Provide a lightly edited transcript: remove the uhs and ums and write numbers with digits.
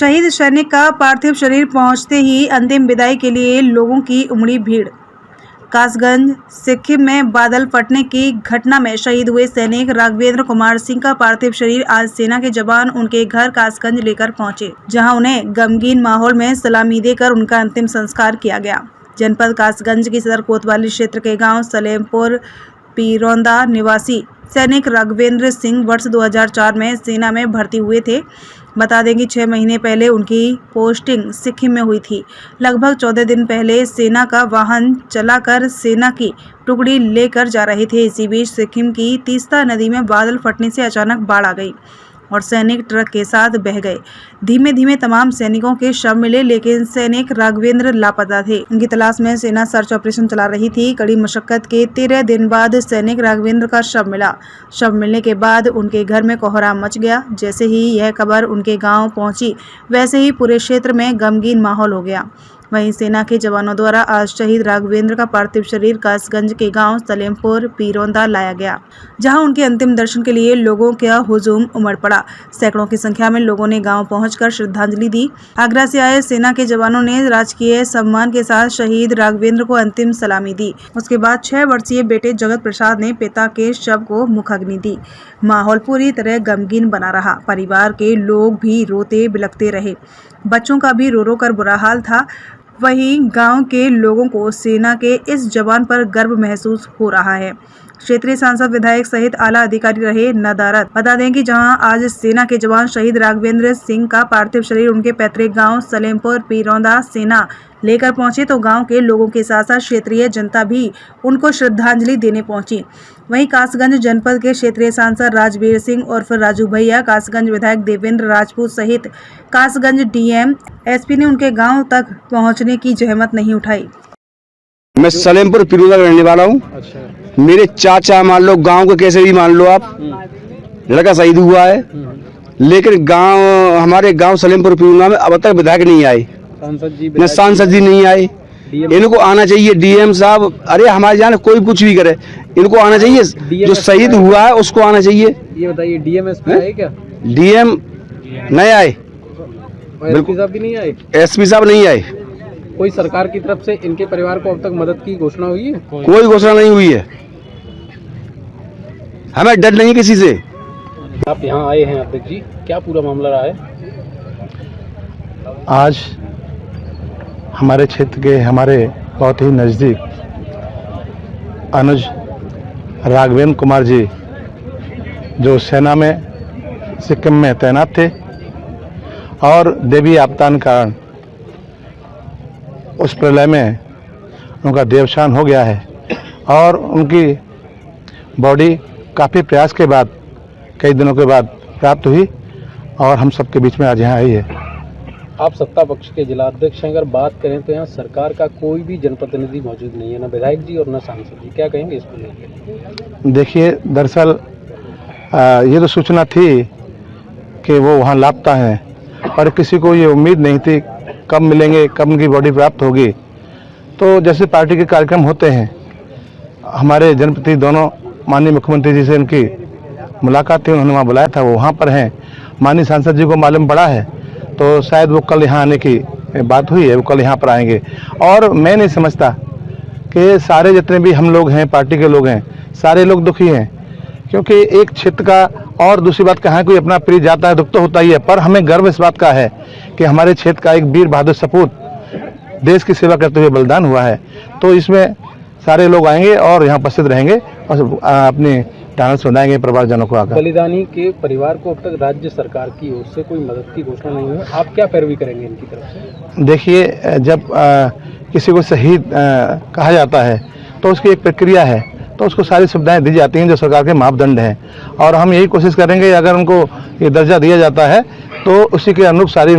शहीद सैनिक का पार्थिव शरीर पहुंचते ही अंतिम विदाई के लिए लोगों की उमड़ी भीड़। कासगंज सिक्किम में बादल फटने की घटना में शहीद हुए सैनिक राघवेंद्र कुमार सिंह का पार्थिव शरीर आज सेना के जवान उनके घर कासगंज लेकर पहुंचे, जहां उन्हें गमगीन माहौल में सलामी देकर उनका अंतिम संस्कार किया गया। जनपद कासगंज की सदर कोतवाली क्षेत्र के गांव सलेमपुर पीरोंदा निवासी सैनिक राघवेंद्र सिंह वर्ष 2004 में सेना में भर्ती हुए थे। बता दें कि 6 महीने पहले उनकी पोस्टिंग सिक्किम में हुई थी। लगभग 14 दिन पहले सेना का वाहन चलाकर सेना की टुकड़ी लेकर जा रहे थे। इसी बीच सिक्किम की तीस्ता नदी में बादल फटने से अचानक बाढ़ आ गई और सैनिक ट्रक के साथ बह गए। धीमे धीमे तमाम सैनिकों के शव मिले, लेकिन सैनिक राघवेंद्र लापता थे। उनकी तलाश में सेना सर्च ऑपरेशन चला रही थी। कड़ी मशक्कत के 13 दिन बाद सैनिक राघवेंद्र का शव मिला। शव मिलने के बाद उनके घर में कोहराम मच गया। जैसे ही यह खबर उनके गांव पहुंची, वैसे ही पूरे क्षेत्र में गमगीन माहौल हो गया। वहीं सेना के जवानों द्वारा आज शहीद राघवेंद्र का पार्थिव शरीर कासगंज के गांव सलेमपुर पीरोंदा लाया गया, जहां उनके अंतिम दर्शन के लिए लोगों का हुजूम उमड़ पड़ा। सैकड़ों की संख्या में लोगों ने गांव पहुंचकर श्रद्धांजलि दी। आगरा से आए सेना के जवानों ने राजकीय सम्मान के साथ शहीद राघवेंद्र को अंतिम सलामी दी। उसके बाद 6 वर्षीय बेटे जगत प्रसाद ने पिता के शव को मुखाग्नि दी। माहौल पूरी तरह गमगीन बना रहा। परिवार के लोग भी रोते बिलखते रहे। बच्चों का भी रो रो कर बुरा हाल था। वहीं गांव के लोगों को सेना के इस जवान पर गर्व महसूस हो रहा है। क्षेत्रीय सांसद, विधायक सहित आला अधिकारी रहे नदारद। बता दें कि जहां आज सेना के जवान शहीद राघवेंद्र सिंह का पार्थिव शरीर उनके पैतृक गांव सलेमपुर पीरोंदा सेना लेकर पहुंचे, तो गांव के लोगों के साथ साथ क्षेत्रीय जनता भी उनको श्रद्धांजलि देने पहुंची। वहीं कासगंज जनपद के क्षेत्रीय सांसद राजवीर सिंह उर्फ राजू भैया, कासगंज विधायक देवेंद्र राजपूत सहित कासगंज डीएम एसपी ने उनके गांव तक पहुंचने की जहमत नहीं उठाई। मैं सलेमपुर पीरोंदा का रहने वाला हूँ। अच्छा। मेरे चाचा मान लो, गांव को कैसे भी मान लो आप, लड़का शहीद हुआ है, लेकिन गांव हमारे गांव सलेमपुर पीरोंदा में अब तक विधायक नहीं आए, सांसद जी नहीं आए। इनको आना चाहिए, डीएम साहब। अरे हमारे जान कोई कुछ भी करे, इनको आना चाहिए। जो शहीद हुआ है उसको आना चाहिए। ये बताइए, डीएम एसपी आए क्या? डीएम नहीं आए, एसपी साहब भी नहीं आए, एसपी साहब नहीं आए। कोई सरकार की तरफ से इनके परिवार को अब तक मदद की घोषणा हुई है? कोई घोषणा नहीं हुई है। हमें डर नहीं किसी से। आप यहाँ आए हैं अध्यक्ष जी, क्या पूरा मामला रहा है? आज हमारे क्षेत्र के हमारे बहुत ही नज़दीक अनुज राघवेंद्र कुमार जी, जो सेना में सिक्किम में तैनात थे और देवी आपदान कारण उस प्रलय में उनका देवसान हो गया है और उनकी बॉडी काफ़ी प्रयास के बाद, कई दिनों के बाद प्राप्त हुई और हम सबके बीच में आज यहाँ आई है। आप सत्ता पक्ष के जिला अध्यक्ष हैं, अगर बात करें तो यहाँ सरकार का कोई भी जनप्रतिनिधि मौजूद नहीं है, ना विधायक जी और ना सांसद जी, क्या कहेंगे इस पर लेकर? देखिए, दरअसल ये तो सूचना थी कि वो वहाँ लापता हैं और किसी को ये उम्मीद नहीं थी कब मिलेंगे, कब उनकी बॉडी प्राप्त होगी। तो जैसे पार्टी के कार्यक्रम होते हैं, हमारे जनप्रतिनिधि दोनों माननीय मुख्यमंत्री जी से उनकी मुलाकात थी, उन्होंने वहाँ बुलाया था, वो वहाँ पर हैं। माननीय सांसद जी को मालूम पड़ा है तो शायद वो कल यहाँ आने की बात हुई है, वो कल यहाँ पर आएंगे। और मैं नहीं समझता कि सारे जितने भी हम लोग हैं, पार्टी के लोग हैं, सारे लोग दुखी हैं, क्योंकि एक क्षेत्र का और दूसरी बात कहाँ कोई अपना प्रिय जाता है, दुख तो होता ही है, पर हमें गर्व इस बात का है कि हमारे क्षेत्र का एक वीर बहादुर सपूत देश की सेवा करते हुए बलिदान हुआ है। तो इसमें सारे लोग आएंगे और यहाँ उपस्थित रहेंगे और अपनी टानल सुनाएंगे परिवारजनों को आकर। बलिदानी के परिवार को अब तक राज्य सरकार की ओर से कोई मदद की घोषणा नहीं हुई, आप क्या पैरवी करेंगे इनकी तरफ से? देखिए, जब किसी को शहीद कहा जाता है तो उसकी एक प्रक्रिया है, तो उसको सारी सुविधाएं दी जाती हैं जो सरकार के मापदंड हैं, और हम यही कोशिश करेंगे अगर उनको ये दर्जा दिया जाता है तो उसी के अनुरूप सारी